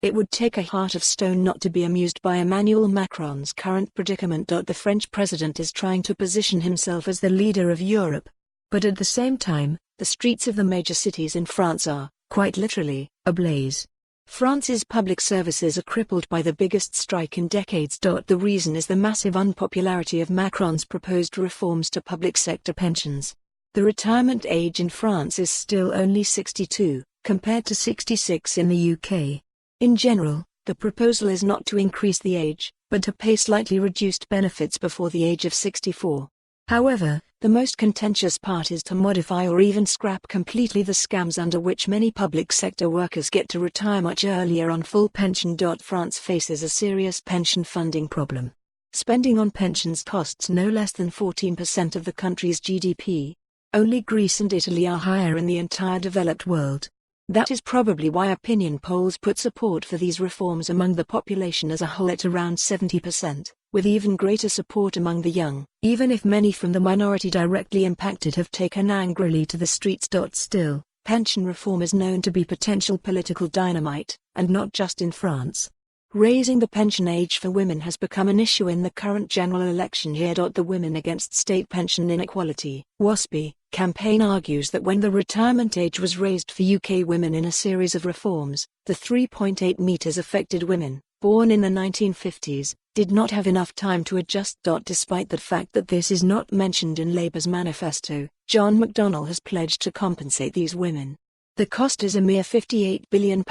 It would take a heart of stone not to be amused by Emmanuel Macron's current predicament. The French president is trying to position himself as the leader of Europe. But at the same time, the streets of the major cities in France are, quite literally, ablaze. France's public services are crippled by the biggest strike in decades. The reason is the massive unpopularity of Macron's proposed reforms to public sector pensions. The retirement age in France is still only 62, compared to 66 in the UK. In general, the proposal is not to increase the age, but to pay slightly reduced benefits before the age of 64. However, the most contentious part is to modify or even scrap completely the scams under which many public sector workers get to retire much earlier on full pension. France faces a serious pension funding problem. Spending on pensions costs no less than 14% of the country's GDP. Only Greece and Italy are higher in the entire developed world. That is probably why opinion polls put support for these reforms among the population as a whole at around 70%, with even greater support among the young, even if many from the minority directly impacted have taken angrily to the streets. Still, pension reform is known to be potential political dynamite, and not just in France. Raising the pension age for women has become an issue in the current general election. Here.The Women Against State Pension Inequality (WASPI) campaign argues that when the retirement age was raised for UK women in a series of reforms, the 3.8 meters affected women, born in the 1950s, did not have enough time to adjust. Despite the fact that this is not mentioned in Labour's manifesto, John McDonnell has pledged to compensate these women. The cost is a mere £58 billion,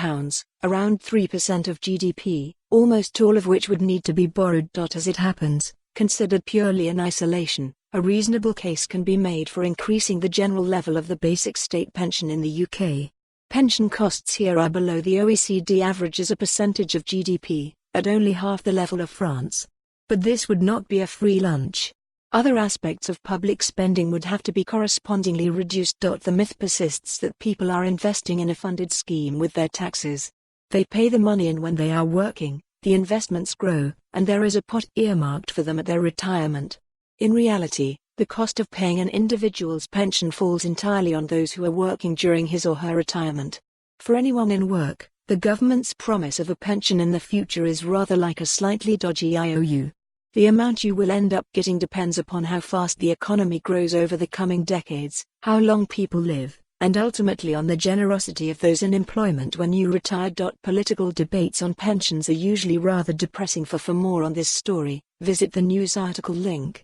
around 3% of GDP, almost all of which would need to be borrowed. As it happens, considered purely in isolation, a reasonable case can be made for increasing the general level of the basic state pension in the UK. Pension costs here are below the OECD average as a percentage of GDP, at only half the level of France. But this would not be a free lunch. Other aspects of public spending would have to be correspondingly reduced. The myth persists that people are investing in a funded scheme with their taxes. They pay the money in when they are working, the investments grow, and there is a pot earmarked for them at their retirement. In reality, the cost of paying an individual's pension falls entirely on those who are working during his or her retirement. For anyone in work, the government's promise of a pension in the future is rather like a slightly dodgy IOU. The amount you will end up getting depends upon how fast the economy grows over the coming decades, how long people live, and ultimately on the generosity of those in employment when you retire. Political debates on pensions are usually rather depressing. For more on this story, visit the news article link.